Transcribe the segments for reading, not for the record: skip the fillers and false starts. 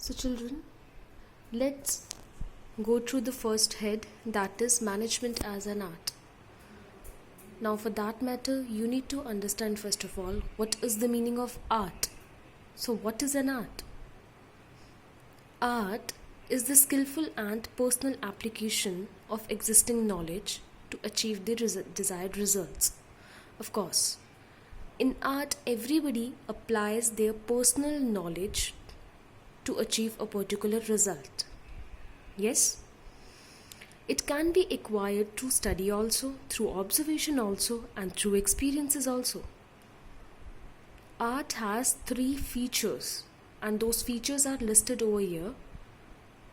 So children, let's go through the first head, that is management as an art. Now for that matter, you need to understand first of all what is the meaning of art. So what is an art? Art is the skillful and personal application of existing knowledge to achieve the desired results. Of course, in art everybody applies their personal knowledge to achieve a particular result. Yes? It can be acquired through study also, through observation also, and through experiences also. Art has 3 features, and those features are listed over here.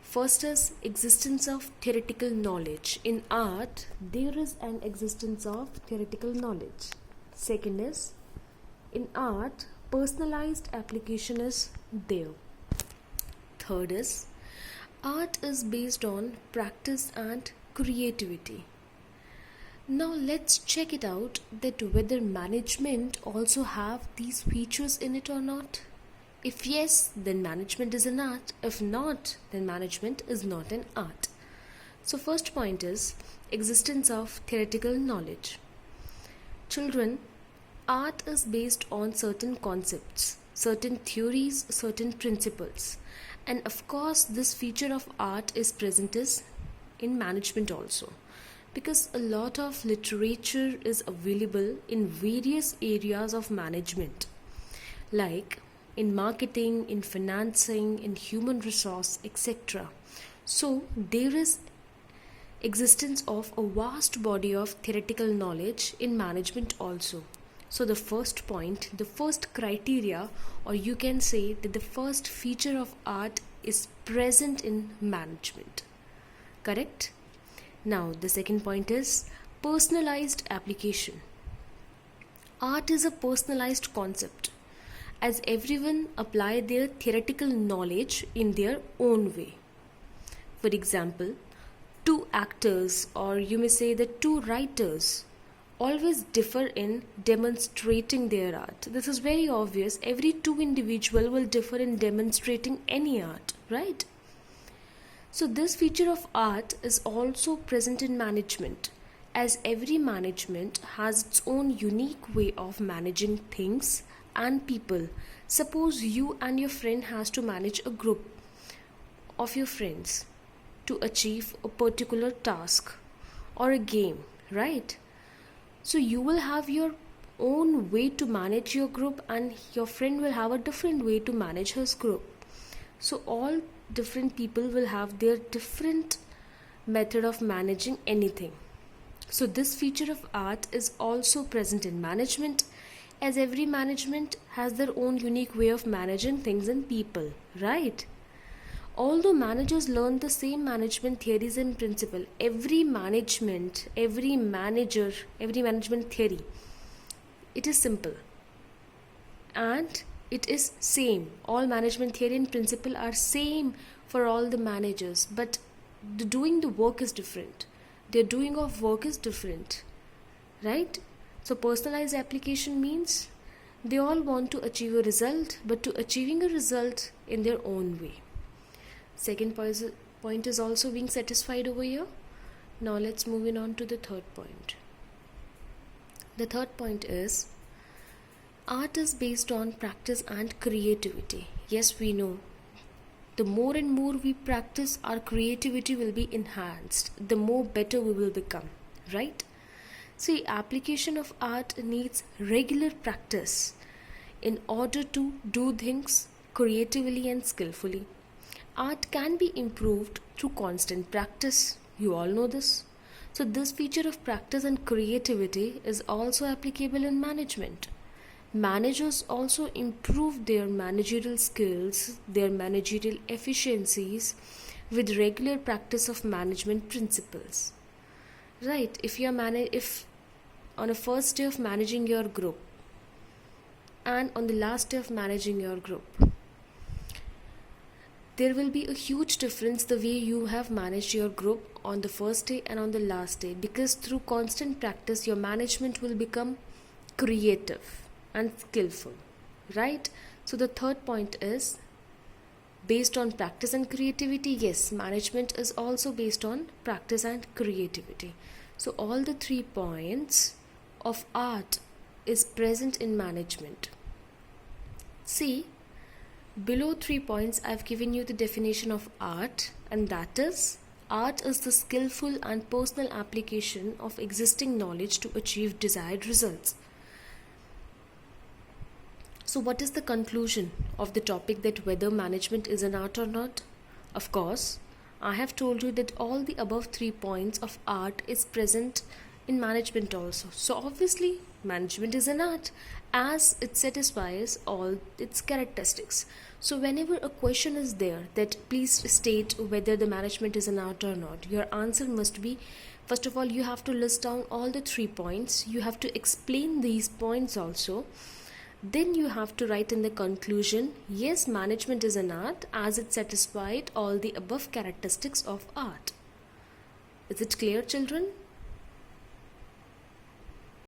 First is existence of theoretical knowledge. In art, there is an existence of theoretical knowledge. Second is, in art, personalized application is there. Third is, art is based on practice and creativity. Now let's check it out that whether management also have these features in it or not. If yes, then management is an art. If not, then management is not an art. So first point is existence of theoretical knowledge. Children, art is based on certain concepts, certain theories, certain principles. And of course, this feature of art is present in management also, because a lot of literature is available in various areas of management, like in marketing, in financing, in human resource, etc. So there is existence of a vast body of theoretical knowledge in management also. So the first point, the first criteria, or you can say that the first feature of art is present in management. Correct? Now the second point is personalized application. Art is a personalized concept, as everyone apply their theoretical knowledge in their own way. For example, 2 actors, or you may say the 2 writers, always differ in demonstrating their art. This is very obvious. Every 2 individual will differ in demonstrating any art, right? So this feature of art is also present in management, as every management has its own unique way of managing things and people. Suppose you and your friend has to manage a group of your friends to achieve a particular task or a game, right? So you will have your own way to manage your group, and your friend will have a different way to manage his group. So all different people will have their different method of managing anything. So this feature of art is also present in management, as every management has their own unique way of managing things and people, right? Although managers learn the same management theories and principle, every management theory, it is simple and it is same. All management theory and principle are same for all the managers, but doing the work is different. Their doing of work is different, right? So personalized application means they all want to achieve a result, but to achieving a result in their own way. Second point is also being satisfied over here. Now let's move on to the third point. The third point is art is based on practice and creativity. Yes, we know. The more and more we practice, our creativity will be enhanced. The more better we will become, right? See, application of art needs regular practice in order to do things creatively and skillfully. Art can be improved through constant practice. You all know this. So this feature of practice and creativity is also applicable in management. Managers also improve their managerial skills, their managerial efficiencies with regular practice of management principles. Right, if on the first day of managing your group and on the last day of managing your group, there will be a huge difference the way you have managed your group on the first day and on the last day, because through constant practice your management will become creative and skillful, right? So the third point is based on practice and creativity. Yes, management is also based on practice and creativity. So all the 3 points of art is present in management. See, below 3 points I've given you the definition of art, and that is, art is the skillful and personal application of existing knowledge to achieve desired results. So what is the conclusion of the topic that whether management is an art or not? Of course, I have told you that all the above 3 points of art is present in management also. So obviously, management is an art as it satisfies all its characteristics. So whenever a question is there that please state whether the management is an art or not, your answer must be, first of all, you have to list down all the 3 points. You have to explain these points also. Then you have to write in the conclusion, yes, management is an art as it satisfied all the above characteristics of art. Is it clear, children?